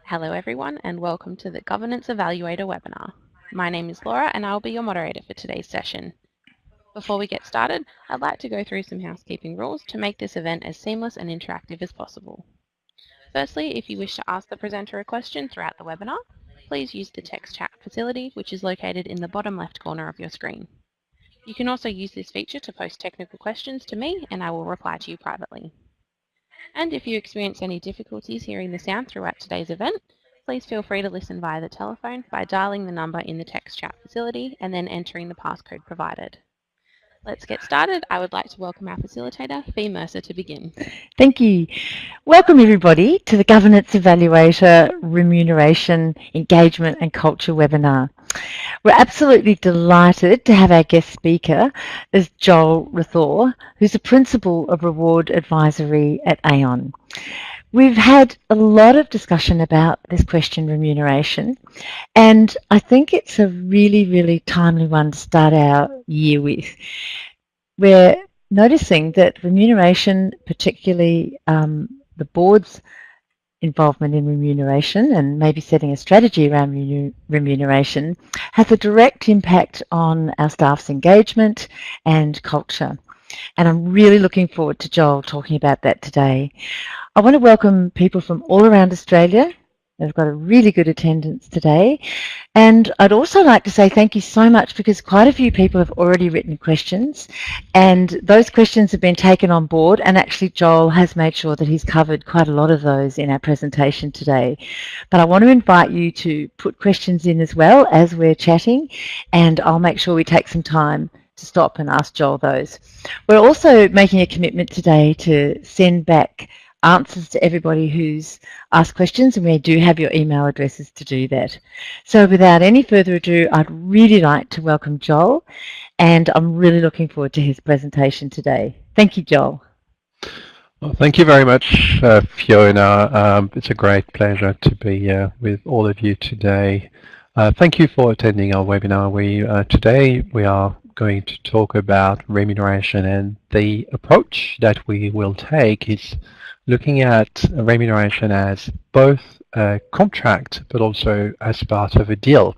Hello everyone and welcome to the Governance Evaluator webinar. My name is Laura and I'll be your moderator for today's session. Before we get started, I'd like to go through some housekeeping rules to make this event as seamless and interactive as possible. Firstly, if you wish to ask the presenter a question throughout the webinar, please use the text chat facility which is located in the bottom left corner of your screen. You can also use this feature to post technical questions to me and I will reply to you privately. And if you experience any difficulties hearing the sound throughout today's event, please feel free to listen via the telephone by dialing the number in the text chat facility and then entering the passcode provided. Let's get started. I would like to welcome our facilitator, Fi Mercer, to begin. Thank you. Welcome everybody to the Governance Evaluator Remuneration Engagement and Culture webinar. We're absolutely delighted to have our guest speaker as Joel Rethore, who's the Principal of Reward Advisory at Aon. We've had a lot of discussion about this question, remuneration, and I think it's a really timely one to start our year with. We're noticing that remuneration, particularly the board's involvement in remuneration and maybe setting a strategy around remuneration, has a direct impact on our staff's engagement and culture. And I'm really looking forward to Joel talking about that today. I want to welcome people from all around Australia. They've got a really good attendance today. And I'd also like to say thank you so much because quite a few people have already written questions and those questions have been taken on board, and actually Joel has made sure that he's covered quite a lot of those in our presentation today. But I want to invite you to put questions in as well as we're chatting, and I'll make sure we take some time to stop and ask Joel those. We're also making a commitment today to send back answers to everybody who's asked questions, and we do have your email addresses to do that. So without any further ado, I'd really like to welcome Joel, and I'm really looking forward to his presentation today. Thank you, Joel. Well, thank you very much, Fiona. It's a great pleasure to be here with all of you today. Thank you for attending our webinar. Today we are going to talk about remuneration, and the approach that we will take is looking at remuneration as both a contract but also as part of a deal.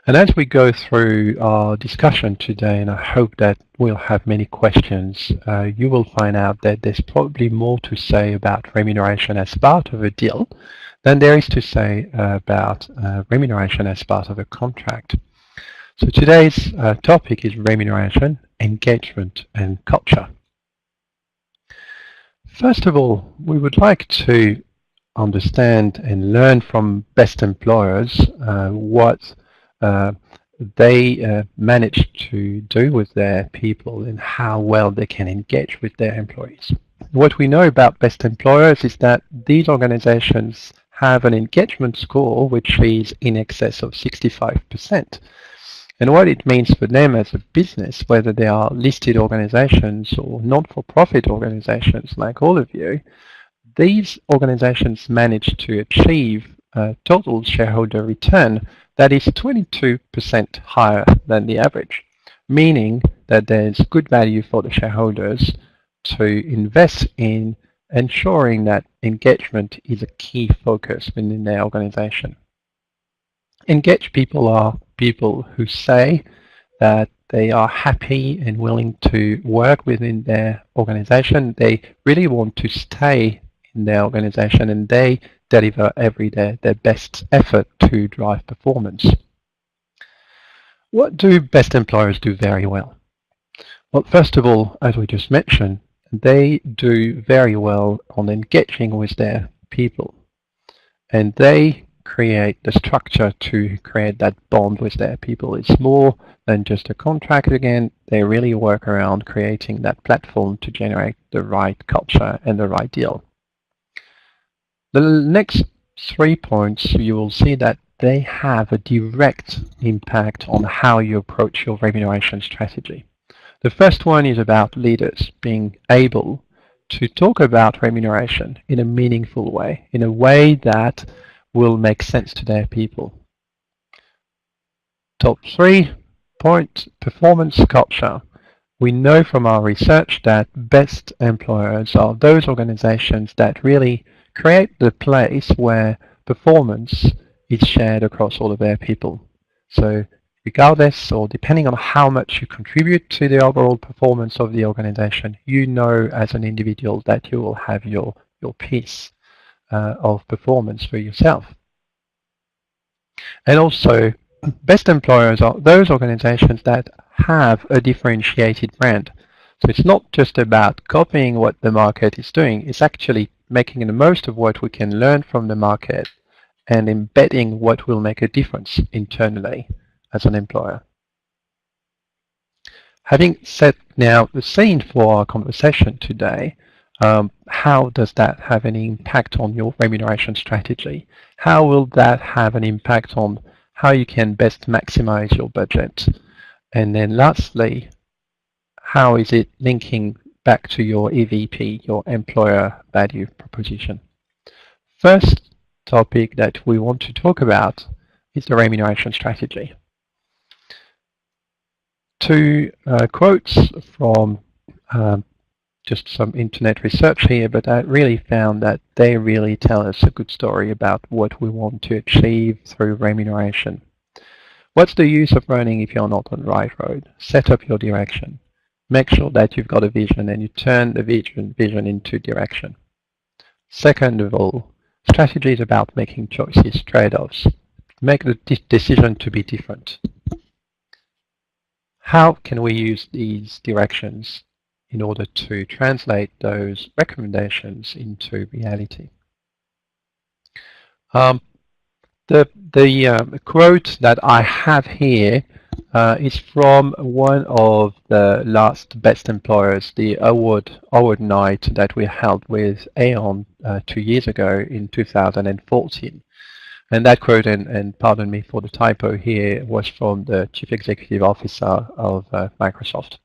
And as we go through our discussion today, and I hope that we'll have many questions, you will find out that there's probably more to say about remuneration as part of a deal than there is to say about remuneration as part of a contract. So today's topic is remuneration, engagement and culture. First of all, we would like to understand and learn from best employers what they manage to do with their people and how well they can engage with their employees. What we know about best employers is that these organizations have an engagement score which is in excess of 65%. And what it means for them as a business, whether they are listed organizations or not-for-profit organizations like all of you, these organizations manage to achieve a total shareholder return that is 22% higher than the average, meaning that there's good value for the shareholders to invest in ensuring that engagement is a key focus within their organization. Engaged people are people who say that they are happy and willing to work within their organization. They really want to stay in their organization, and they deliver every day their best effort to drive performance. What do best employers do very well? Well, first of all, as we just mentioned, they do very well on engaging with their people, and they create the structure to create that bond with their people. It's more than just a contract again. They really work around creating that platform to generate the right culture and the right deal. The next 3 points, you will see that they have a direct impact on how you approach your remuneration strategy. The first one is about leaders being able to talk about remuneration in a meaningful way, in a way that will make sense to their people. Top 3 point, performance culture. We know from our research that best employers are those organizations that really create the place where performance is shared across all of their people. So regardless or depending on how much you contribute to the overall performance of the organization, you know as an individual that you will have your piece of performance for yourself. And also, best employers are those organizations that have a differentiated brand. So it's not just about copying what the market is doing, it's actually making the most of what we can learn from the market and embedding what will make a difference internally as an employer. Having set now the scene for our conversation today, how does that have any impact on your remuneration strategy? How will that have an impact on how you can best maximize your budget? And then lastly, how is it linking back to your EVP, your employer value proposition? First topic that we want to talk about is the remuneration strategy. Two quotes from just some internet research here, but I really found that they really tell us a good story about what we want to achieve through remuneration. What's the use of running if you're not on the right road? Set up your direction. Make sure that you've got a vision and you turn the vision into direction. Second of all, strategy is about making choices, trade-offs. Make the decision to be different. How can we use these directions in order to translate those recommendations into reality? The quote that I have here is from one of the last best employers, the award night that we held with Aon 2 years ago in 2014. And that quote, and pardon me for the typo here, was from the Chief Executive Officer of Microsoft.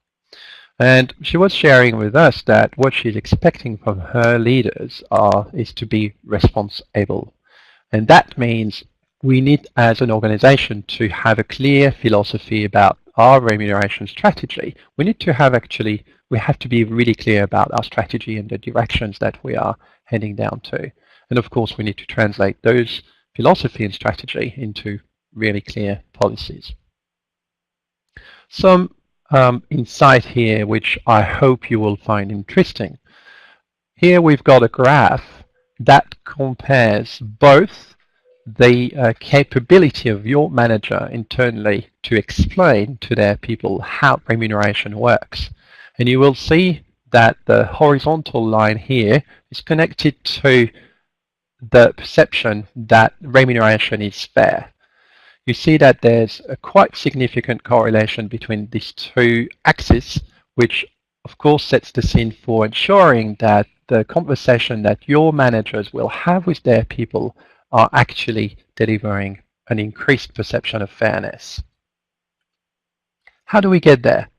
And she was sharing with us that what she's expecting from her leaders is to be responsible. And that means we need, as an organization, to have a clear philosophy about our remuneration strategy. We need to have we have to be really clear about our strategy and the directions that we are heading down to. And of course, we need to translate those philosophy and strategy into really clear policies. Some insight here, which I hope you will find interesting. Here we've got a graph that compares both the capability of your manager internally to explain to their people how remuneration works. And you will see that the horizontal line here is connected to the perception that remuneration is fair. You see that there's a quite significant correlation between these two axes, which of course sets the scene for ensuring that the conversation that your managers will have with their people are actually delivering an increased perception of fairness. How do we get there?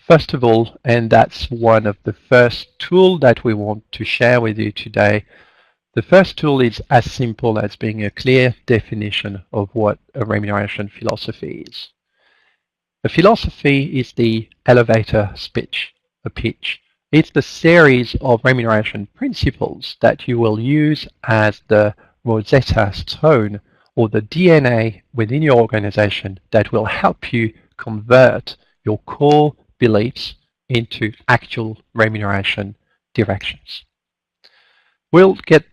First of all, and that's one of the first tools that we want to share with you today, the first tool is as simple as being a clear definition of what a remuneration philosophy is. A philosophy is the elevator speech, a pitch. It's the series of remuneration principles that you will use as the Rosetta stone or the DNA within your organization that will help you convert your core beliefs into actual remuneration directions. We'll get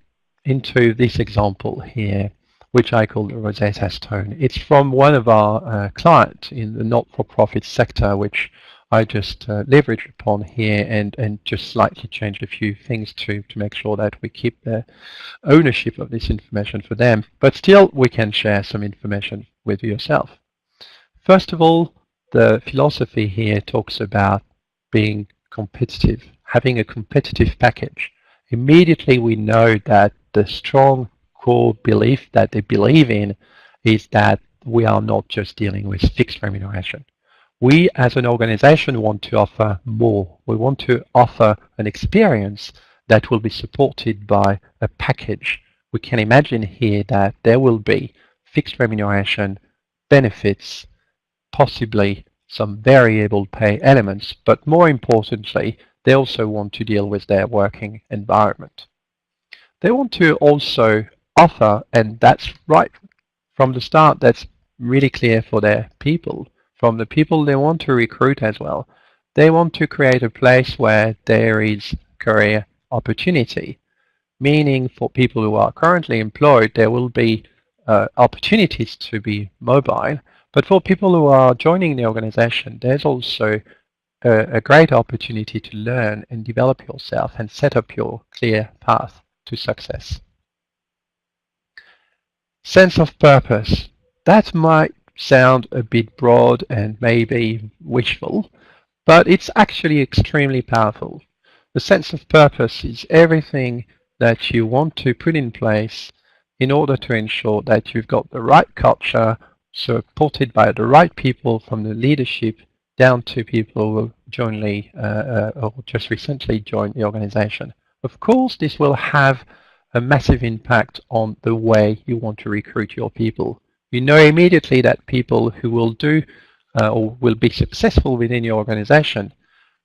into this example here, which I call the Rosetta Stone. It's from one of our clients in the not-for-profit sector, which I just leverage upon here and just slightly changed a few things to make sure that we keep the ownership of this information for them. But still, we can share some information with yourself. First of all, the philosophy here talks about being competitive, having a competitive package. Immediately we know that the strong core belief that they believe in is that we are not just dealing with fixed remuneration. We as an organization want to offer more. We want to offer an experience that will be supported by a package. We can imagine here that there will be fixed remuneration, benefits, possibly some variable pay elements, but more importantly, they also want to deal with their working environment. They want to also offer, and that's right from the start, that's really clear for their people, from the people they want to recruit as well. They want to create a place where there is career opportunity, meaning for people who are currently employed, there will be opportunities to be mobile. But for people who are joining the organization, there's also a great opportunity to learn and develop yourself and set up your clear path to success. Sense of purpose. That might sound a bit broad and maybe wishful, but it's actually extremely powerful. The sense of purpose is everything that you want to put in place in order to ensure that you've got the right culture supported by the right people, from the leadership down to people who or just recently joined the organization. Of course, this will have a massive impact on the way you want to recruit your people. You know immediately that people who will do or will be successful within your organization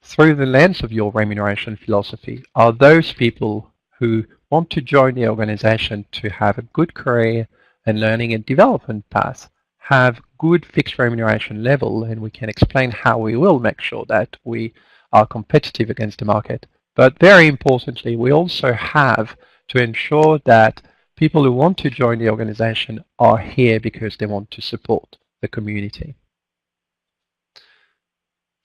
through the lens of your remuneration philosophy are those people who want to join the organization to have a good career and learning and development path, have good fixed remuneration level, and we can explain how we will make sure that we are competitive against the market. But very importantly, we also have to ensure that people who want to join the organization are here because they want to support the community.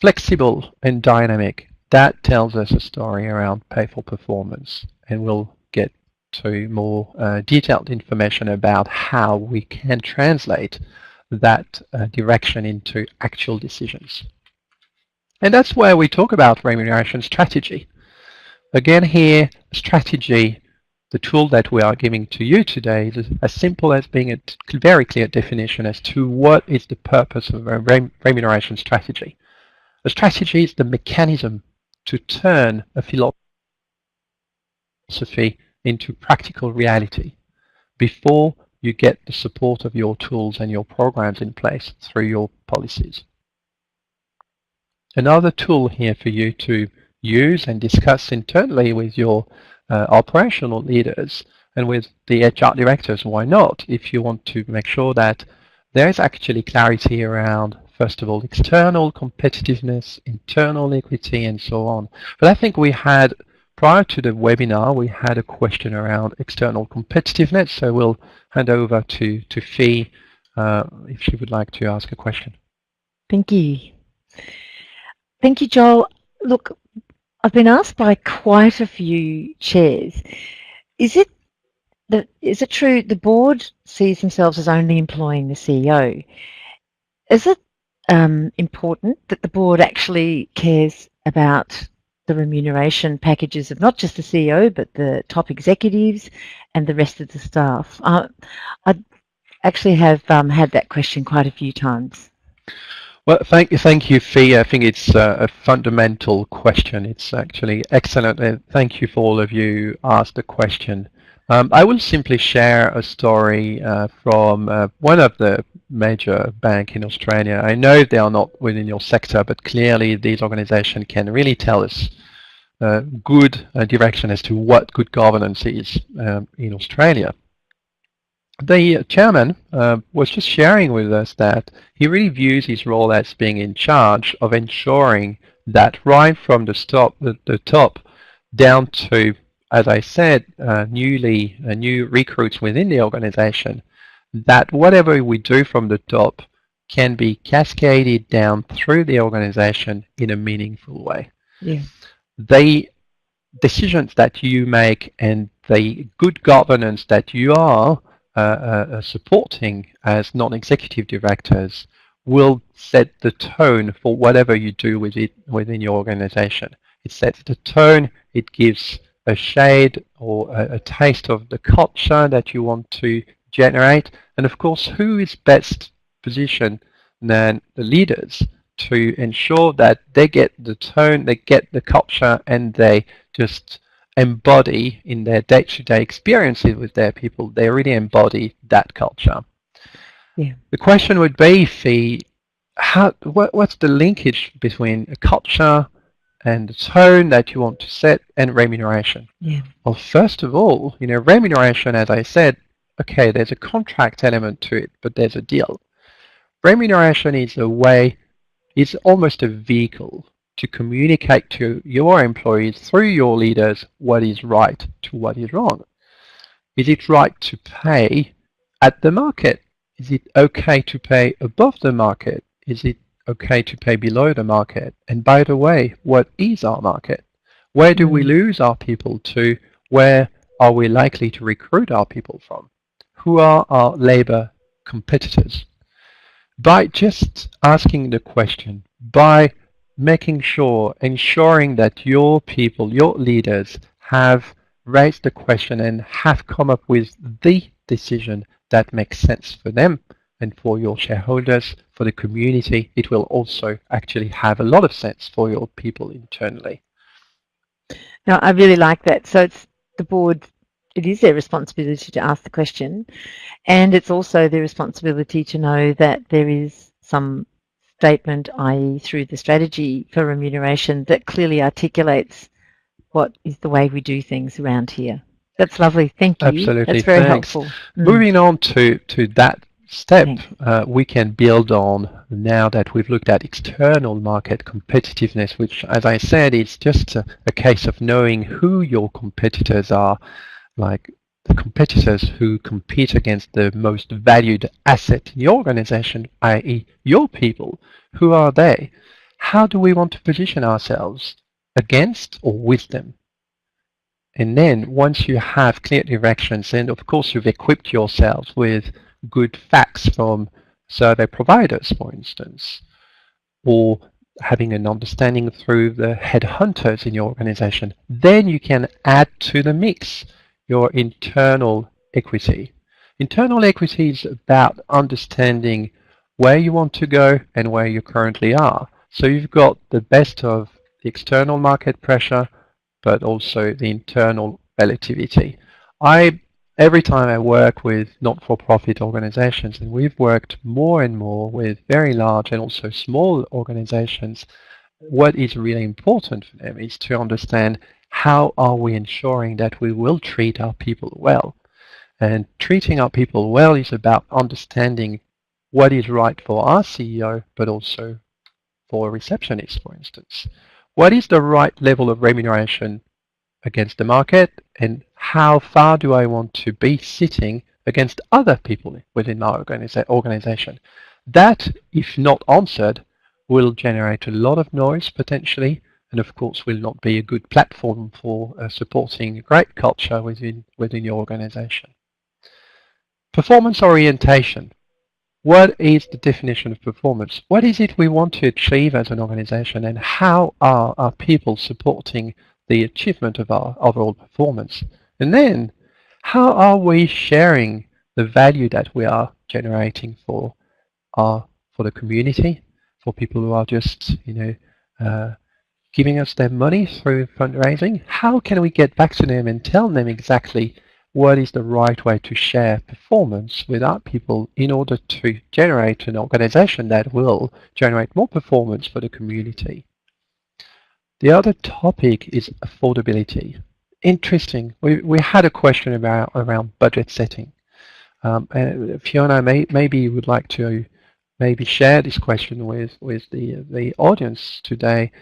Flexible and dynamic. That tells us a story around pay for performance, and we'll get to more detailed information about how we can translate that direction into actual decisions. And that's where we talk about remuneration strategy. Again here, strategy, the tool that we are giving to you today, is as simple as being a very clear definition as to what is the purpose of a remuneration strategy. A strategy is the mechanism to turn a philosophy into practical reality before you get the support of your tools and your programs in place through your policies. Another tool here for you to use and discuss internally with your operational leaders and with the HR directors, why not, if you want to make sure that there is actually clarity around, first of all, external competitiveness, internal equity, and so on. But I think we had, prior to the webinar, we had a question around external competitiveness, so we'll hand over to Fi if she would like to ask a question. Thank you. Thank you, Joel. Look, I've been asked by quite a few chairs, is it true the board sees themselves as only employing the CEO? Is it important that the board actually cares about the remuneration packages of not just the CEO, but the top executives and the rest of the staff? I actually have had that question quite a few times. Well, thank you, Fi. I think it's a fundamental question. It's actually excellent, and thank you for all of you asked the question. I will simply share a story from one of the major banks in Australia. I know they are not within your sector, but clearly these organizations can really tell us good direction as to what good governance is in Australia. The chairman was just sharing with us that he really views his role as being in charge of ensuring that right from the top down to, as I said, new recruits within the organization, that whatever we do from the top can be cascaded down through the organization in a meaningful way. Yeah. The decisions that you make and the good governance that you are supporting as non-executive directors will set the tone for whatever you do with it within your organization. It sets the tone, it gives a shade or a taste of the culture that you want to generate, and of course, who is best positioned than the leaders to ensure that they get the tone, they get the culture, and they just embody in their day-to-day experiences with their people, they really embody that culture. Yeah. The question would be, Fi, what's the linkage between a culture and the tone that you want to set and remuneration? Yeah. Well, first of all, remuneration, as I said, okay, there's a contract element to it, but there's a deal. Remuneration is a way, it's almost a vehicle to communicate to your employees through your leaders what is right to what is wrong. Is it right to pay at the market? Is it okay to pay above the market? Is it okay to pay below the market? And by the way, what is our market? Where do we lose our people to? Where are we likely to recruit our people from? Who are our labor competitors? By just asking the question, by making sure, ensuring that your people, your leaders have raised the question and have come up with the decision that makes sense for them and for your shareholders, for the community, it will also actually have a lot of sense for your people internally. Now, I really like that. So it's the board, it is their responsibility to ask the question, and it's also their responsibility to know that there is some statement, i.e. through the strategy for remuneration, that clearly articulates what is the way we do things around here. That's lovely. Thank you. Absolutely. That's very Thanks. helpful. Moving on to that step, we can build on now that we've looked at external market competitiveness, which, as I said, is just a case of knowing who your competitors are, like the competitors who compete against the most valued asset in your organization, i.e. your people. Who are they? How do we want to position ourselves against or with them? And then once you have clear directions, and of course you've equipped yourselves with good facts from survey providers, for instance, or having an understanding through the headhunters in your organization, then you can add to the mix your internal equity. Internal equity is about understanding where you want to go and where you currently are. So you've got the best of the external market pressure, but also the internal relativity. Every time I work with not-for-profit organizations, and we've worked more and more with very large and also small organizations, what is really important for them is to understand how are we ensuring that we will treat our people well. And treating our people well is about understanding what is right for our CEO, but also for a receptionist, for instance. What is the right level of remuneration against the market, and how far do I want to be sitting against other people within my organization? That, if not answered, will generate a lot of noise potentially, and of course will not be a good platform for supporting great culture within your organization. Performance orientation. What is the definition of performance? What is it we want to achieve as an organization, and how are our people supporting the achievement of our overall performance? And then, how are we sharing the value that we are generating for the community, for people who are just giving us their money through fundraising? How can we get back to them and tell them exactly what is the right way to share performance with our people in order to generate an organization that will generate more performance for the community? The other topic is affordability. Interesting. We had a question around budget setting. Fiona, maybe you would like to maybe share this question with the audience today.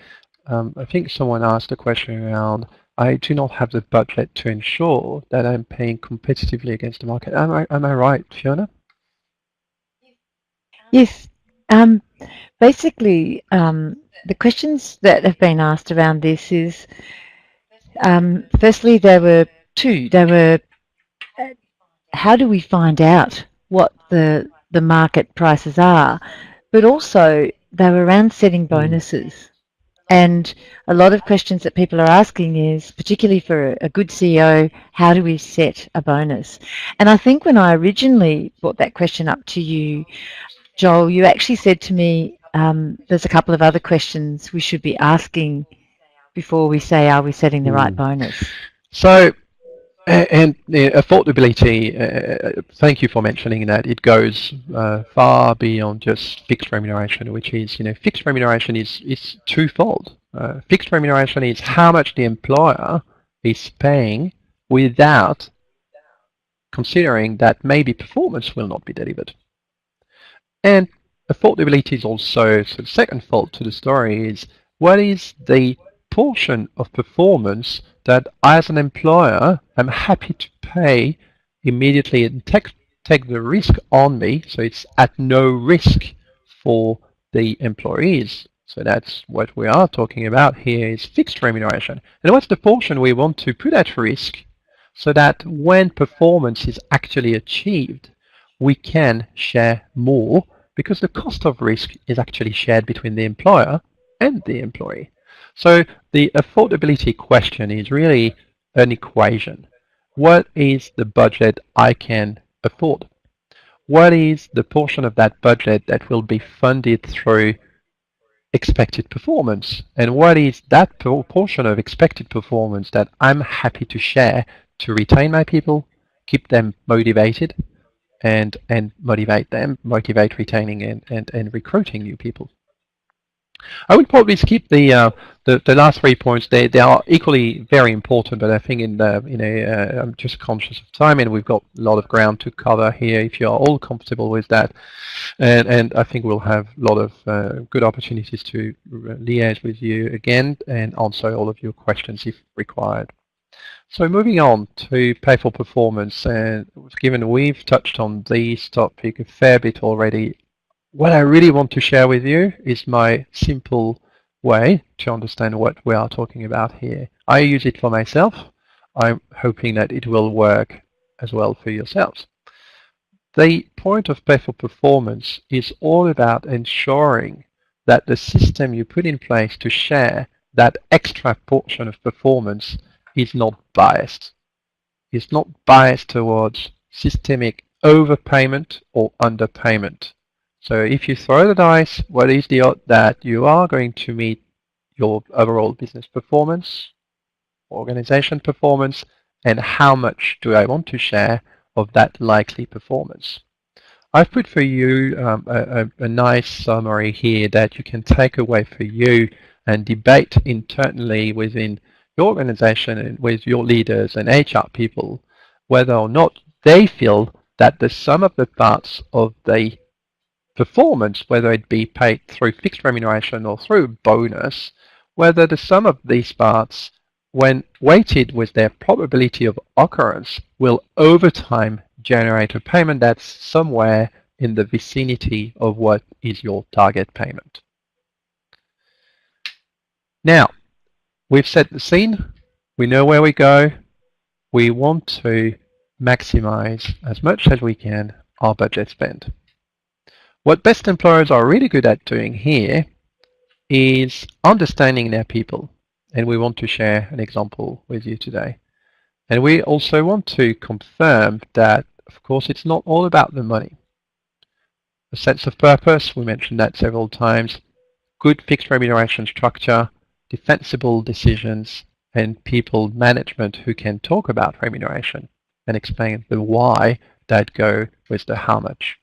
I think someone asked a question around, I do not have the budget to ensure that I'm paying competitively against the market. Am I right, Fiona? Yes. Basically, the questions that have been asked around this is, firstly, there were two. There were, how do we find out what the market prices are? But also, they were around setting bonuses. And a lot of questions that people are asking is, particularly for a good CEO, how do we set a bonus? And I think when I originally brought that question up to you, Joel, you actually said to me, there's a couple of other questions we should be asking before we say, are we setting the right bonus? So, and affordability, thank you for mentioning that. It goes far beyond just fixed remuneration, which is, fixed remuneration is twofold. Fixed remuneration is how much the employer is paying without considering that maybe performance will not be delivered. And affordability is also, so the second fault to the story is, what is the portion of performance that as an employer I'm happy to pay immediately and take the risk on me, so it's at no risk for the employees. So that's what we are talking about here, is fixed remuneration. And what's the portion we want to put at risk so that when performance is actually achieved, we can share more, because the cost of risk is actually shared between the employer and the employee. So the affordability question is really an equation. What is the budget I can afford? What is the portion of that budget that will be funded through expected performance? And what is that portion of expected performance that I'm happy to share to retain my people, keep them motivated, and motivate retaining and recruiting new people? I would probably skip the last 3 points. They are equally very important, but I think I'm just conscious of time, and we've got a lot of ground to cover here. If you are all comfortable with that, and I think we'll have a lot of good opportunities to liaise with you again and answer all of your questions if required. So moving on to pay for performance, and given we've touched on this topic a fair bit already, what I really want to share with you is my simple way to understand what we are talking about here. I use it for myself. I'm hoping that it will work as well for yourselves. The point of pay for performance is all about ensuring that the system you put in place to share that extra portion of performance is not biased. It's not biased towards systemic overpayment or underpayment. So if you throw the dice, what is the odds that you are going to meet your overall business performance, organization performance, and how much do I want to share of that likely performance? I've put for you a nice summary here that you can take away for you and debate internally within your organization and with your leaders and HR people whether or not they feel that the sum of the parts of the performance, whether it be paid through fixed remuneration or through bonus, whether the sum of these parts, when weighted with their probability of occurrence, will over time generate a payment that's somewhere in the vicinity of what is your target payment. Now, we've set the scene. We know where we go. We want to maximize as much as we can our budget spend. What best employers are really good at doing here is understanding their people. And we want to share an example with you today. And we also want to confirm that, of course, it's not all about the money. A sense of purpose, we mentioned that several times, good fixed remuneration structure, defensible decisions, and people management who can talk about remuneration and explain the why that go with the how much.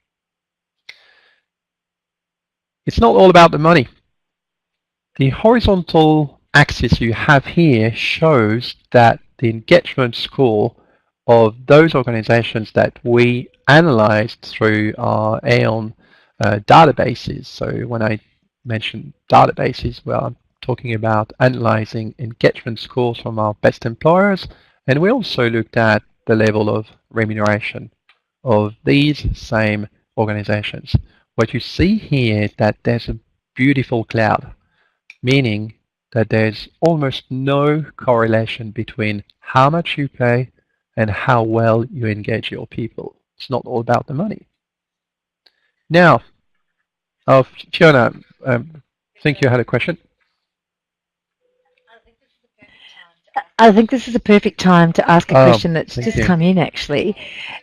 It's not all about the money. The horizontal axis you have here shows that the engagement score of those organizations that we analyzed through our Aon databases. So when I mention databases, well, I'm talking about analyzing engagement scores from our best employers, and we also looked at the level of remuneration of these same organizations. What you see here is that there's a beautiful cloud, meaning that there's almost no correlation between how much you pay and how well you engage your people. It's not all about the money. Now, Fiona, I think you had a question. I think this is a perfect time to ask a question that's just come in, actually,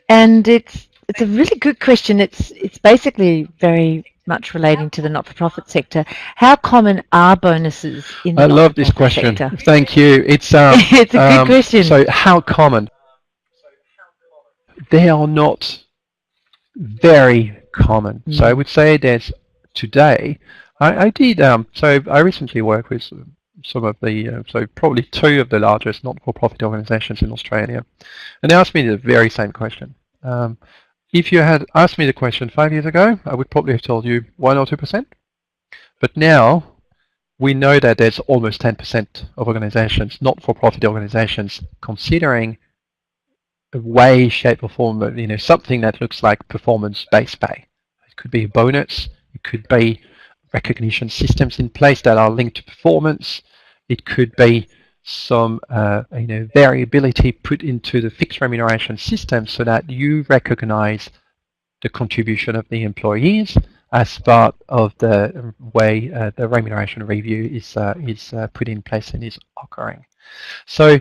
and it's a really good question. It's basically very much relating to the not-for-profit sector. How common are bonuses in the not-for-profit sector? I love this question. Sector? Thank you. It's it's a good question. So how common? They are not very common. So I would say there's today. I did. So I recently worked with some of the, so probably two of the largest not-for-profit organizations in Australia. And they asked me the very same question. If you had asked me the question 5 years ago, I would probably have told you 1 or 2%. But now we know that there's almost 10% of organizations, not-for-profit organizations, considering a way, shape, or form, something that looks like performance-based pay. It could be a bonus. It could be recognition systems in place that are linked to performance. It could be some variability put into the fixed remuneration system so that you recognize the contribution of the employees as part of the way the remuneration review is put in place and is occurring. So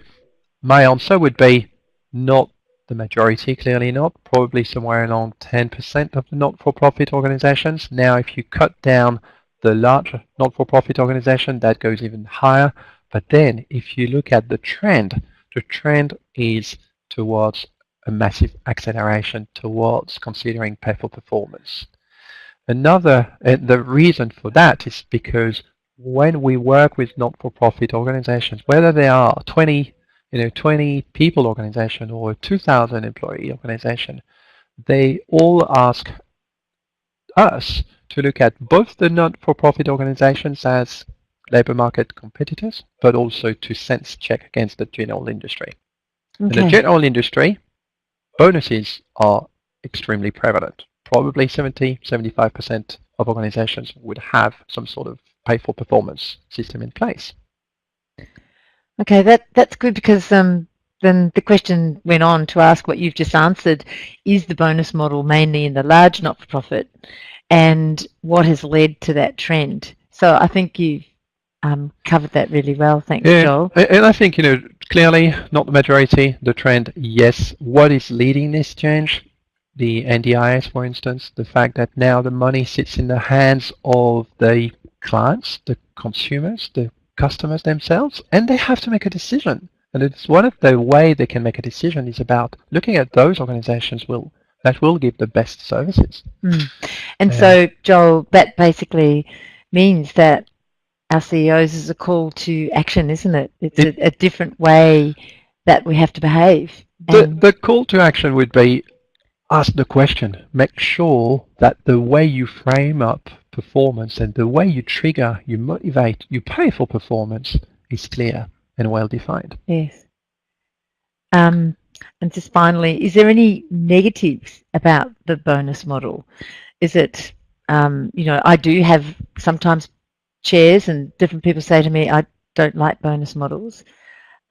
my answer would be not the majority, clearly not, probably somewhere along 10% of the not-for-profit organizations. Now, if you cut down the large not-for-profit organization, that goes even higher. But then if you look at the trend is towards a massive acceleration towards considering pay for performance. The reason for that is because when we work with not-for-profit organizations, whether they are 20 people organization or a 2,000 employee organization, they all ask us to look at both the not-for-profit organizations as labor market competitors, but also to sense check against the general industry. Okay. In the general industry, bonuses are extremely prevalent. Probably 70-75% of organizations would have some sort of pay for performance system in place. Okay, that's good, because then the question went on to ask what you've just answered. Is the bonus model mainly in the large not-for-profit, and what has led to that trend? So I think you've covered that really well. Thanks, Joel. And I think, clearly not the majority, the trend, yes. What is leading this change? The NDIS, for instance, the fact that now the money sits in the hands of the clients, the consumers, the customers themselves, and they have to make a decision. And it's one of the way they can make a decision is about looking at those organizations that will give the best services. And so, Joel, that basically means that our CEOs is a call to action, isn't it? It's a different way that we have to behave. The call to action would be, ask the question. Make sure that the way you frame up performance and the way you trigger, you motivate, you pay for performance is clear and well defined. Yes. And just finally, is there any negatives about the bonus model? Is it, I do have sometimes chairs and different people say to me, I don't like bonus models.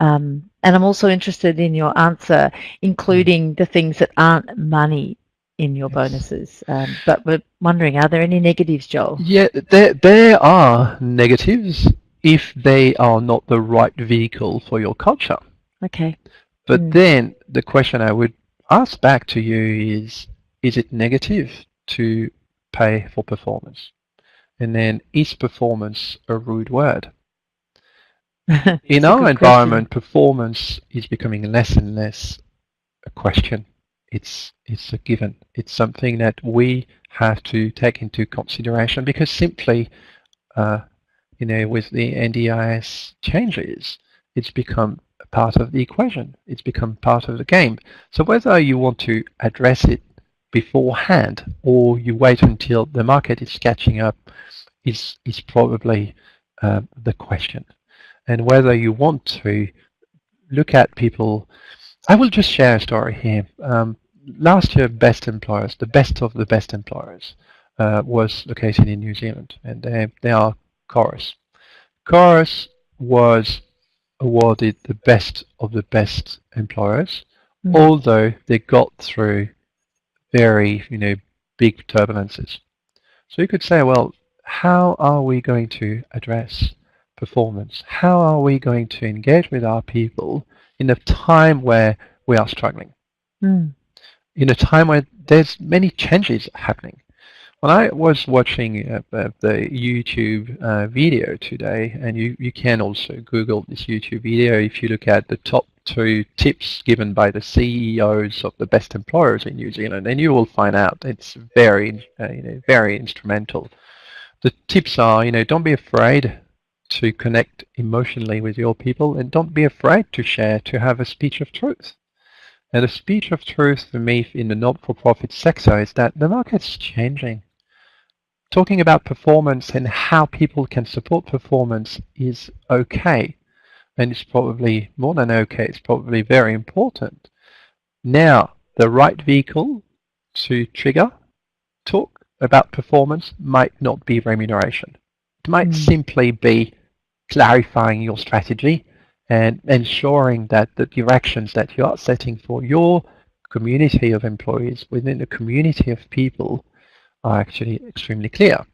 And I'm also interested in your answer, including the things that aren't money in your bonuses. But we're wondering, are there any negatives, Joel? Yeah, there are negatives if they are not the right vehicle for your culture. Okay. But then the question I would ask back to you is it negative to pay for performance? And then, is performance a rude word? In our environment, performance is becoming less and less a question. It's a given. It's something that we have to take into consideration because simply, with the NDIS changes, it's become a part of the equation. It's become part of the game. So whether you want to address it beforehand or you wait until the market is catching up is probably the question. And whether you want to look at people, I will just share a story here. Last year, Best Employers, the best of the best employers, was located in New Zealand, and they are Chorus. Chorus was awarded the best of the best employers, although they got through very, big turbulences. So you could say, well, how are we going to address performance? How are we going to engage with our people in a time where we are struggling? In a time where there's many changes happening. When I was watching the YouTube video today, and you can also Google this YouTube video if you look at the top 2 tips given by the CEOs of the best employers in New Zealand, and you will find out it's very, very instrumental. The tips are, don't be afraid to connect emotionally with your people, and don't be afraid to share, to have a speech of truth. And the speech of truth for me in the not-for-profit sector is that the market's changing. Talking about performance and how people can support performance is okay. And it's probably more than okay, it's probably very important. Now, the right vehicle to trigger talk about performance might not be remuneration. It might simply be clarifying your strategy and ensuring that the directions that you are setting for your community of employees within the community of people are actually extremely clear.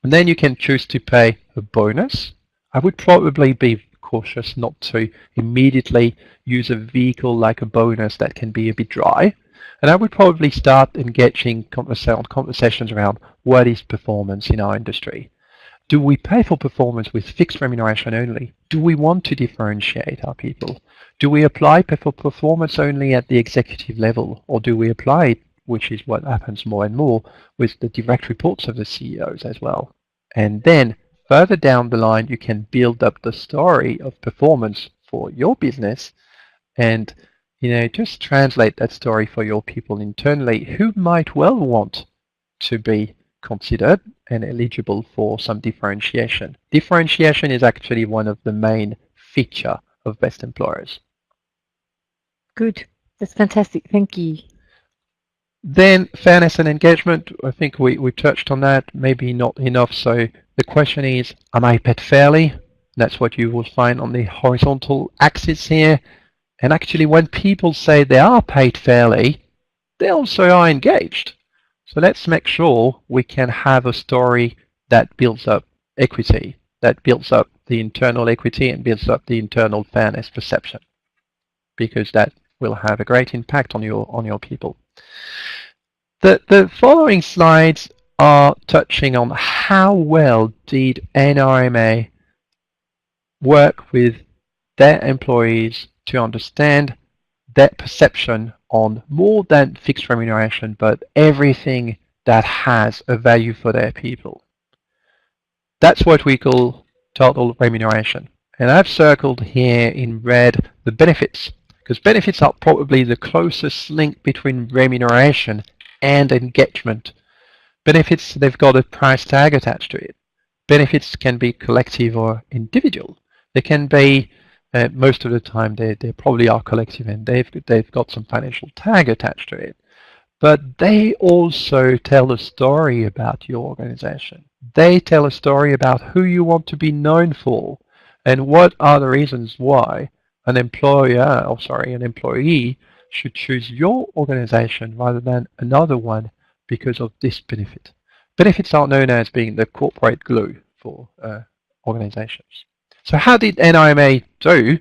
And then you can choose to pay a bonus. I would probably be cautious not to immediately use a vehicle like a bonus that can be a bit dry. And I would probably start engaging conversations around what is performance in our industry. Do we pay for performance with fixed remuneration only? Do we want to differentiate our people? Do we apply pay for performance only at the executive level, or do we apply it, which is what happens more and more, with the direct reports of the CEOs as well? And then further down the line, you can build up the story of performance for your business and just translate that story for your people internally who might well want to be considered and eligible for some differentiation. Differentiation is actually one of the main features of best employers. Good. That's fantastic. Thank you. Then fairness and engagement, I think we touched on that, maybe not enough. So the question is, am I paid fairly? That's what you will find on the horizontal axis here. And actually, when people say they are paid fairly, they also are engaged. So let's make sure we can have a story that builds up equity, that builds up the internal equity and builds up the internal fairness perception, because that will have a great impact on your people. The following slides are touching on how well did NRMA work with their employees to understand their perception on more than fixed remuneration, but everything that has a value for their people. That's what we call total remuneration. And I've circled here in red the benefits, because benefits are probably the closest link between remuneration and engagement. Benefits, they've got a price tag attached to it. Benefits can be collective or individual. They can be, most of the time, they probably are collective and they've got some financial tag attached to it. But they also tell a story about your organization. They tell a story about who you want to be known for and what are the reasons why an employee should choose your organization rather than another one because of this benefit. Benefits are known as being the corporate glue for organizations. So how did NIMA do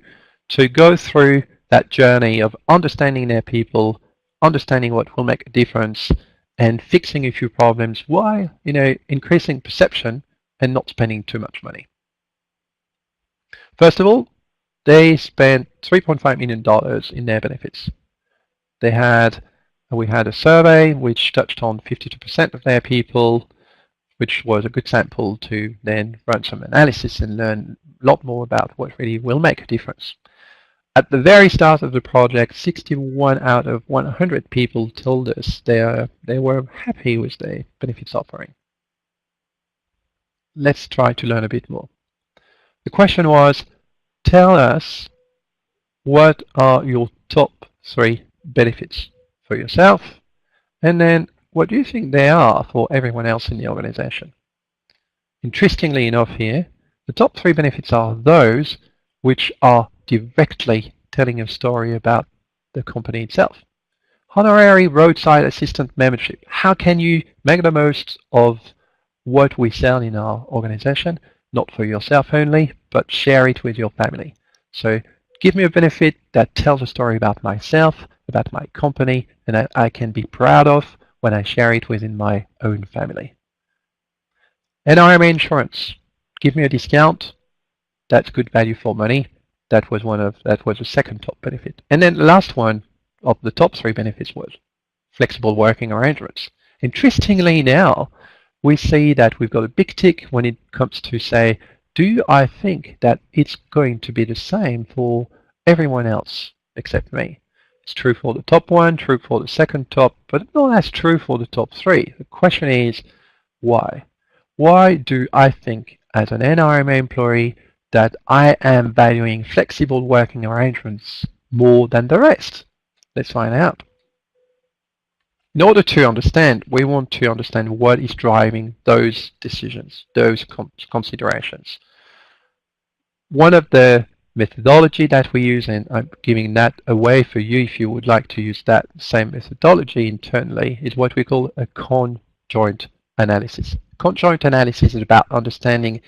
to go through that journey of understanding their people, understanding what will make a difference, and fixing a few problems while increasing perception and not spending too much money? First of all, they spent $3.5 million in their benefits. We had a survey which touched on 52% of their people, which was a good sample to then run some analysis and learn a lot more about what really will make a difference. At the very start of the project, 61 out of 100 people told us they were happy with the benefits offering. Let's try to learn a bit more. The question was, tell us what are your top 3 benefits for yourself, and then what do you think they are for everyone else in the organization? Interestingly enough here, the top 3 benefits are those which are directly telling a story about the company itself. Honorary roadside assistant membership. How can you make the most of what we sell in our organization? Not for yourself only, but share it with your family. So give me a benefit that tells a story about myself, about my company, and that I can be proud of when I share it within my own family. NRMA insurance. Give me a discount. That's good value for money. That was the second top benefit. And then the last one of the top 3 benefits was flexible working arrangements. Interestingly now, we see that we've got a big tick when it comes to say, do I think that it's going to be the same for everyone else except me? It's true for the top one, true for the second top, but not as true for the top three. The question is, why? Why do I think as an NRMA employee that I am valuing flexible working arrangements more than the rest? Let's find out. In order to understand, we want to understand what is driving those decisions, those considerations. One of the methodology that we use, and I'm giving that away for you if you would like to use that same methodology internally, is what we call a conjoint analysis. Conjoint analysis is about understanding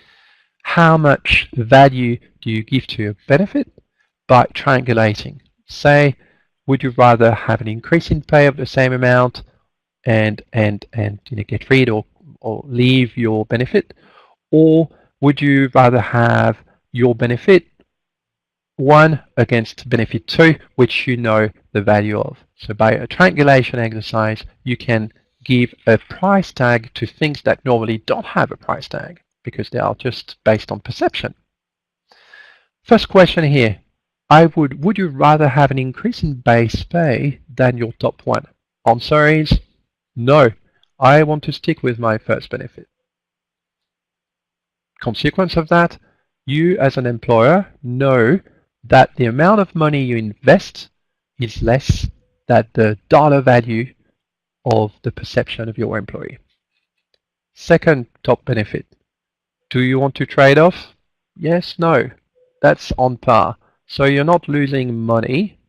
how much value do you give to a benefit by triangulating. Say, would you rather have an increase in pay of the same amount and get rid or leave your benefit, or would you rather have your benefit 1 against benefit 2, which you know the value of? So by a triangulation exercise, you can give a price tag to things that normally don't have a price tag because they are just based on perception. First question here, would you rather have an increase in base pay than your top one? Answer is no. I want to stick with my first benefit. Consequence of that, you as an employer know that the amount of money you invest is less than the dollar value of the perception of your employee. Second top benefit, do you want to trade off? Yes, no. That's on par. So you're not losing money.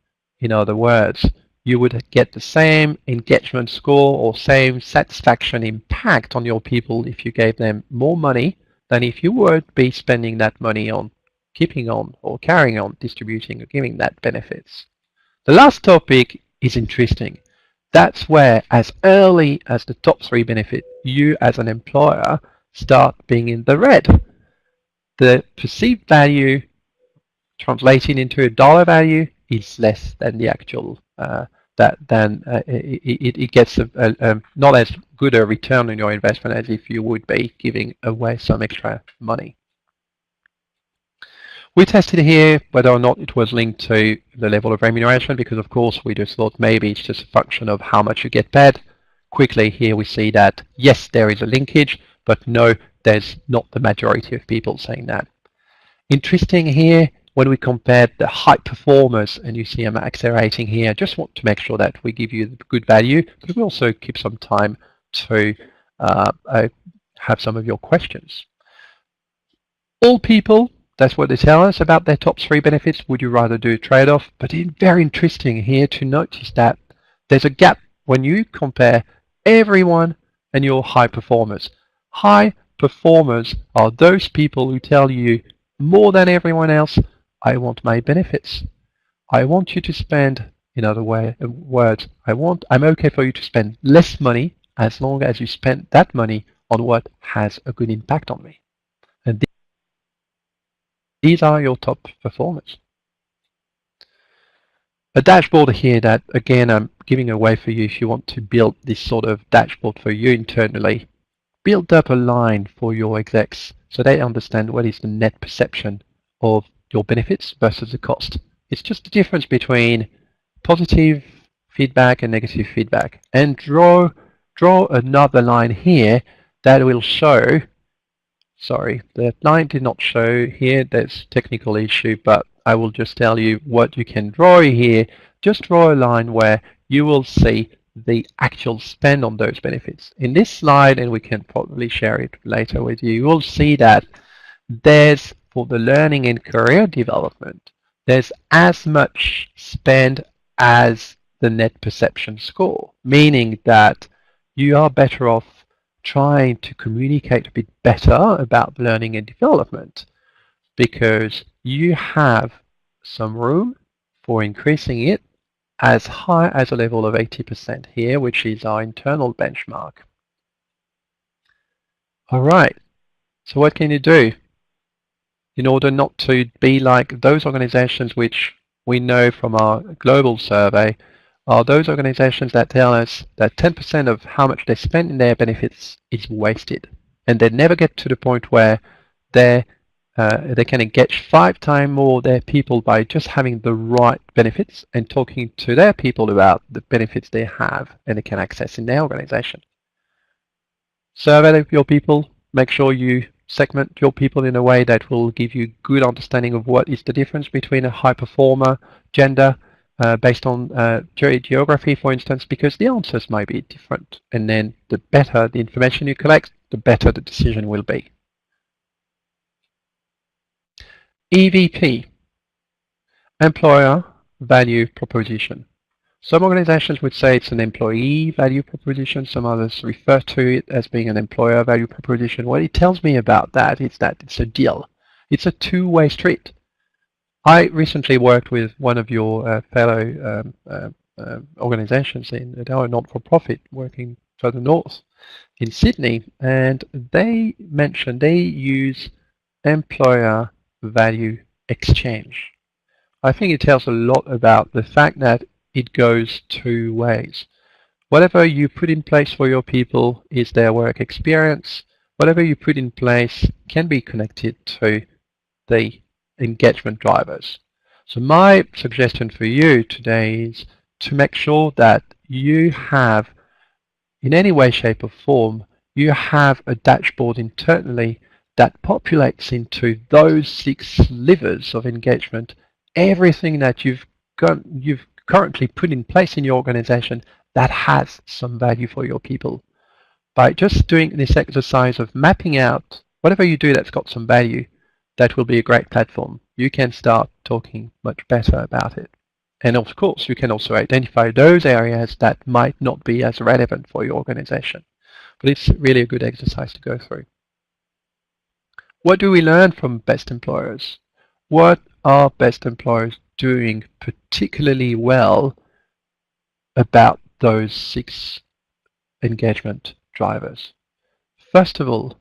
In other words, you would get the same engagement score or same satisfaction impact on your people if you gave them more money than if you would be spending that money on keeping on or carrying on distributing or giving that benefits. The last topic is interesting. That's where, as early as the top 3 benefit, you as an employer start being in the red. The perceived value translating into a dollar value is less than the actual it gets not as good a return on your investment as if you would be giving away some extra money. We tested here whether or not it was linked to the level of remuneration, because of course we just thought maybe it's just a function of how much you get paid. Quickly here we see that yes, there is a linkage, but no, there's not the majority of people saying that. Interesting here, when we compared the high performers, and you see I'm accelerating here, I just want to make sure that we give you the good value, but we also keep some time to have some of your questions. All people, that's what they tell us about their top 3 benefits. Would you rather do a trade-off? But it's very interesting here to notice that there's a gap when you compare everyone and your high performers. High performers are those people who tell you more than everyone else, I want my benefits. I want you to spend, in other words, I'm okay for you to spend less money as long as you spend that money on what has a good impact on me. And these are your top performers. A dashboard here that, again, I'm giving away for you if you want to build this sort of dashboard for you internally. Build up a line for your execs so they understand what is the net perception of your benefits versus the cost. It's just the difference between positive feedback and negative feedback. And draw another line here that will show, sorry, the line did not show here, there's a technical issue, but I will just tell you what you can draw here. Just draw a line where you will see the actual spend on those benefits. In this slide, and we can probably share it later with you, you will see that there's, for the learning and career development, there's as much spend as the net perception score, meaning that you are better off trying to communicate a bit better about learning and development, because you have some room for increasing it as high as a level of 80% here, which is our internal benchmark. All right, so what can you do in order not to be like those organizations which we know from our global survey are those organizations that tell us that 10% of how much they spend in their benefits is wasted, and they never get to the point where they they can engage 5 times more their people by just having the right benefits and talking to their people about the benefits they have and they can access in their organization. Survey your people, make sure you segment your people in a way that will give you good understanding of what is the difference between a high performer, gender, based on geography, for instance, because the answers might be different. And then the better the information you collect, the better the decision will be. EVP, Employer Value Proposition. Some organizations would say it's an employee value proposition. Some others refer to it as being an employer value proposition. What it tells me about that is that it's a deal. It's a two-way street. I recently worked with one of your fellow organizations in a not-for-profit working further north in Sydney, and they mentioned they use employer value exchange. I think it tells a lot about the fact that it goes two ways. Whatever you put in place for your people is their work experience. Whatever you put in place can be connected to the engagement drivers. So my suggestion for you today is to make sure that you have, in any way, shape or form, you have a dashboard internally that populates into those 6 levers of engagement everything that you've currently put in place in your organization that has some value for your people. By just doing this exercise of mapping out whatever you do that's got some value, that will be a great platform. You can start talking much better about it. And of course, you can also identify those areas that might not be as relevant for your organization. But it's really a good exercise to go through. What do we learn from best employers? What are best employers doing particularly well about those 6 engagement drivers? First of all,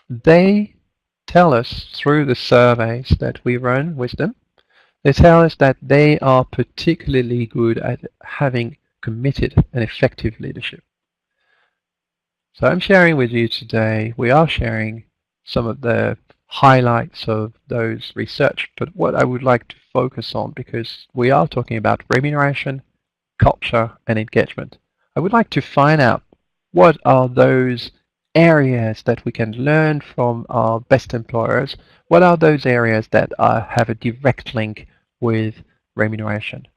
they tell us through the surveys that we run with them, they tell us that they are particularly good at having committed and effective leadership. So I'm sharing with you today, we are sharing some of the highlights of those research, but what I would like to focus on, because we are talking about remuneration, culture, and engagement, I would like to find out what are those areas that we can learn from our best employers. What are those areas that have a direct link with remuneration?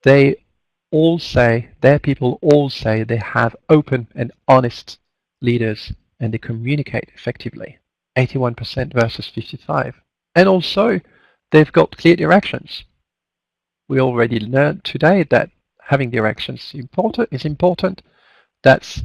They all say, their people all say they have open and honest leaders and they communicate effectively. 81% versus 55%. And also, they've got clear directions. We already learned today that having directions is important. That's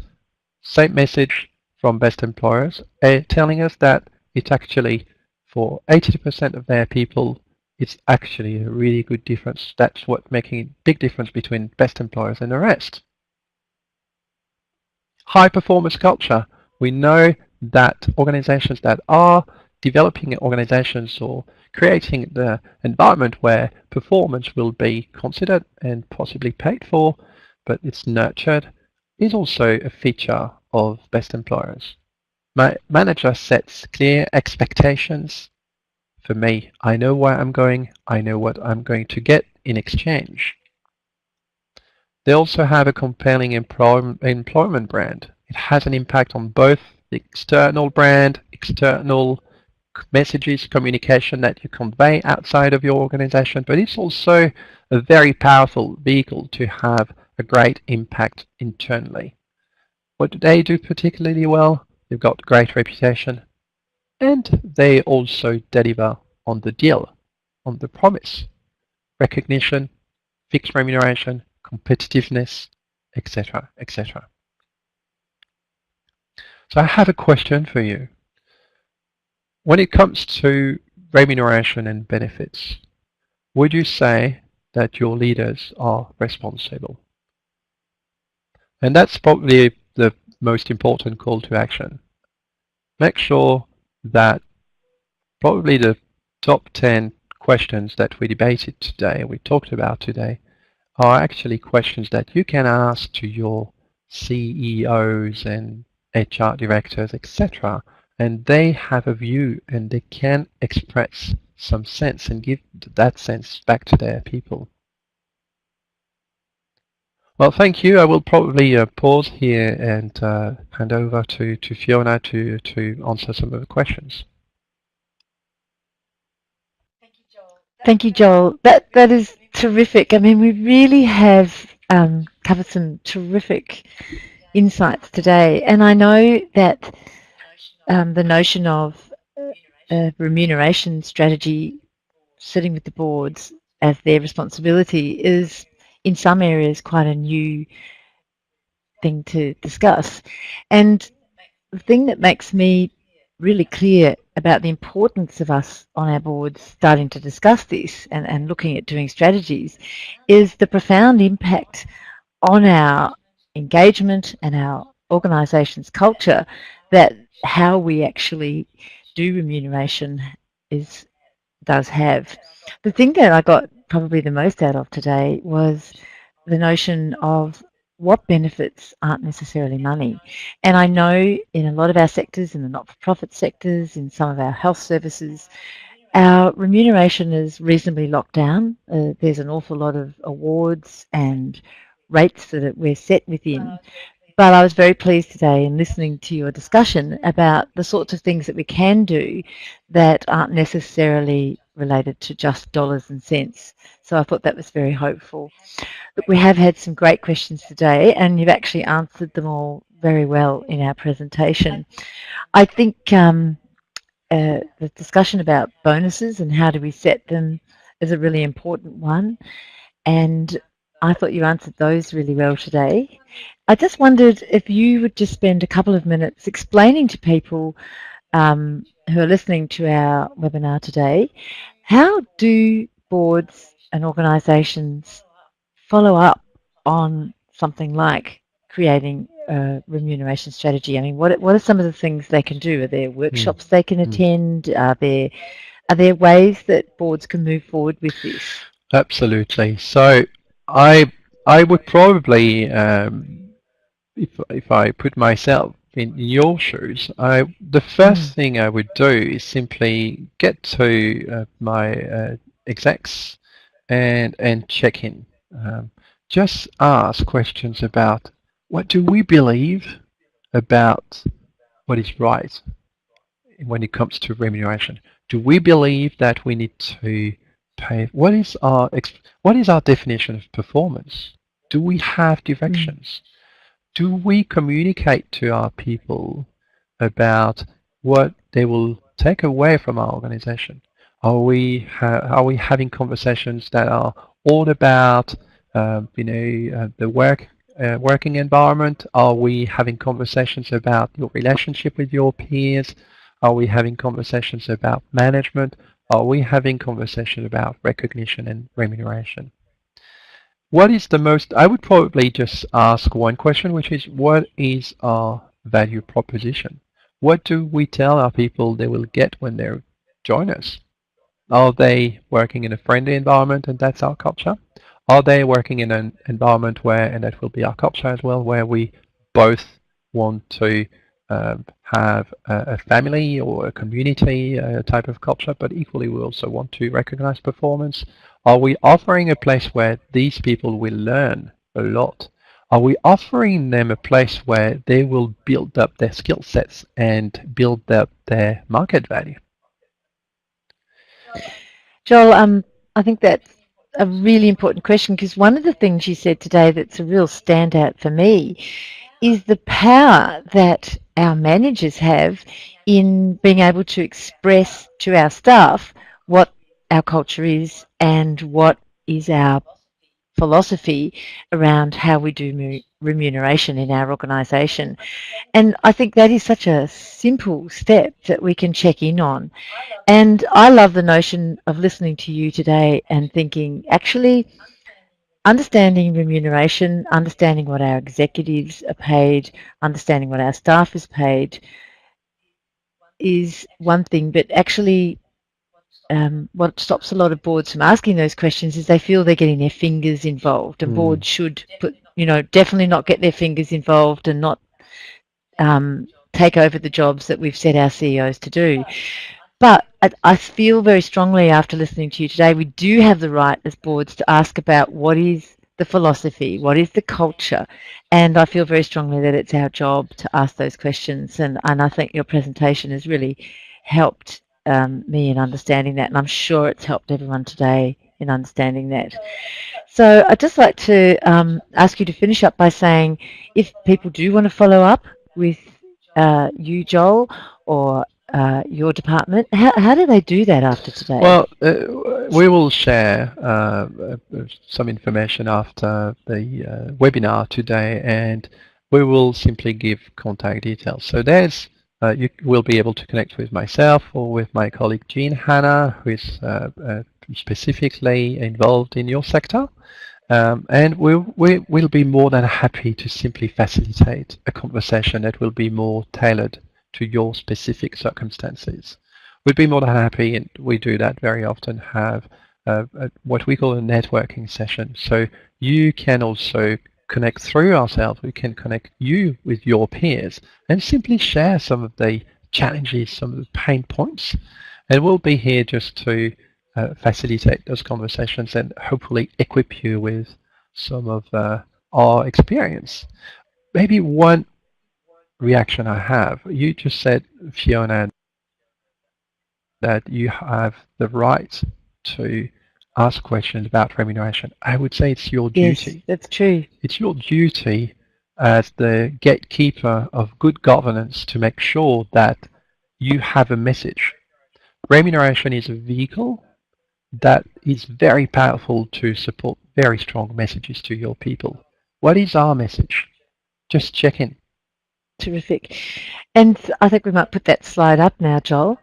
same message from best employers, telling us that it's actually, for 80% of their people, it's actually a really good difference. That's what making a big difference between best employers and the rest. High performance culture. We know that organizations that are developing organizations or creating the environment where performance will be considered and possibly paid for, but it's nurtured, is also a feature of best employers. My manager sets clear expectations. For me, I know where I'm going, I know what I'm going to get in exchange. They also have a compelling employment brand. It has an impact on both the external brand, external messages, communication that you convey outside of your organization, but it's also a very powerful vehicle to have a great impact internally. What do they do particularly well? They've got great reputation, and they also deliver on the deal, on the promise, recognition, fixed remuneration, competitiveness, etc., etc. So I have a question for you. When it comes to remuneration and benefits, would you say that your leaders are responsible? And that's probably the most important call to action. Make sure that probably the top 10 questions that we debated today, we talked about today, are actually questions that you can ask to your CEOs and HR directors, etc., and they have a view and they can express some sense and give that sense back to their people. Well, thank you. I will probably pause here and hand over to Fiona to answer some of the questions. Thank you, Joel. That is terrific. I mean, we really have covered some terrific insights today, and I know that the notion of a remuneration strategy sitting with the boards as their responsibility is in some areas quite a new thing to discuss. And the thing that makes me really clear about the importance of us on our boards starting to discuss this and looking at doing strategies is the profound impact on our engagement and our organisation's culture that how we actually do remuneration does have. The thing that I got probably the most out of today was the notion of what benefits aren't necessarily money. And I know in a lot of our sectors, in the not-for-profit sectors, in some of our health services, our remuneration is reasonably locked down. There's an awful lot of awards and rates that we're set within. But I was very pleased today in listening to your discussion about the sorts of things that we can do that aren't necessarily related to just dollars and cents. So I thought that was very hopeful. But we have had some great questions today, and you've actually answered them all very well in our presentation. I think the discussion about bonuses and how do we set them is a really important one, and I thought you answered those really well today. I just wondered if you would just spend a couple of minutes explaining to people who are listening to our webinar today, how do boards and organisations follow up on something like creating a remuneration strategy? I mean, what are some of the things they can do? Are there workshops they can attend? Are there ways that boards can move forward with this? Absolutely. So I would probably, if I put myself in your shoes, the first thing I would do is simply get to my execs and check in. Just ask questions about what do we believe about what is right when it comes to remuneration. Do we believe that we need to pay? What is our definition of performance? Do we have directions? Do we communicate to our people about what they will take away from our organization? Are we having conversations that are all about the working environment? Are we having conversations about your relationship with your peers? Are we having conversations about management? Are we having conversations about recognition and remuneration? What is the most, I would probably just ask one question, which is what is our value proposition? What do we tell our people they will get when they join us? Are they working in a friendly environment and that's our culture? Are they working in an environment where, and that will be our culture as well, where we both want to have a family or a community type of culture, but equally we also want to recognize performance? Are we offering a place where these people will learn a lot? Are we offering them a place where they will build up their skill sets and build up their market value? Joel, I think that's a really important question, because one of the things you said today that's a real standout for me is the power that our managers have in being able to express to our staff what our culture is and what is our philosophy around how we do remuneration in our organisation. And I think that is such a simple step that we can check in on. And I love the notion of listening to you today and thinking, actually, understanding remuneration, understanding what our executives are paid, understanding what our staff is paid is one thing, but actually what stops a lot of boards from asking those questions is they feel they're getting their fingers involved, and boards should definitely not get their fingers involved and not take over the jobs that we've set our CEOs to do. But I feel very strongly after listening to you today, we do have the right as boards to ask about what is the philosophy, what is the culture, and I feel very strongly that it's our job to ask those questions, and I think your presentation has really helped me in understanding that, and I'm sure it's helped everyone today in understanding that. So I'd just like to ask you to finish up by saying if people do want to follow up with you, Joel, or your department, how do they do that after today? Well, we will share some information after the webinar today, and we will simply give contact details. So there's you will be able to connect with myself or with my colleague Jean Hanna, who is specifically involved in your sector. And we'll be more than happy to simply facilitate a conversation that will be more tailored to your specific circumstances. We'd be more than happy, and we do that very often, have what we call a networking session. So you can also connect through ourselves. We can connect you with your peers and simply share some of the challenges, some of the pain points. And we'll be here just to facilitate those conversations and hopefully equip you with some of our experience. Maybe one reaction I have, you just said, Fiona, that you have the right to ask questions about remuneration. I would say it's your duty. Yes, that's true. It's your duty as the gatekeeper of good governance to make sure that you have a message. Remuneration is a vehicle that is very powerful to support very strong messages to your people. What is our message? Just check in. Terrific. And I think we might put that slide up now, Joel,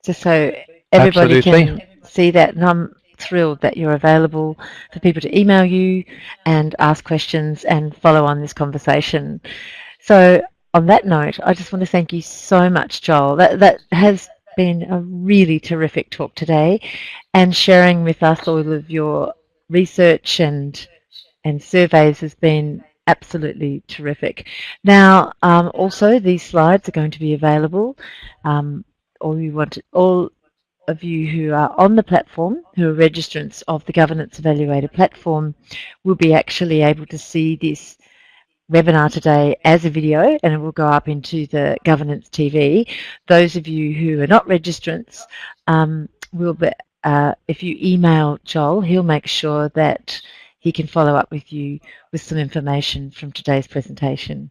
just so everybody Absolutely. can see that. And I'm thrilled that you're available for people to email you and ask questions and follow on this conversation. So on that note, I just want to thank you so much, Joel. That has been a really terrific talk today, and sharing with us all of your research and surveys has been absolutely terrific. Now, also these slides are going to be available. All of you who are on the platform, who are registrants of the Governance Evaluator platform, will be actually able to see this webinar today as a video, and it will go up into the Governance TV. Those of you who are not registrants, will be, if you email Joel, he'll make sure that he can follow up with you with some information from today's presentation.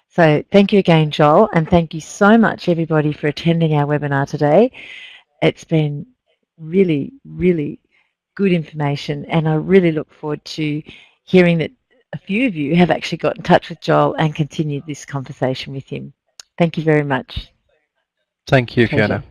So thank you again, Joel, and thank you so much, everybody, for attending our webinar today. It's been really, really good information, and I really look forward to hearing that a few of you have actually got in touch with Joel and continued this conversation with him. Thank you very much. Thank you, Pleasure. Fiona.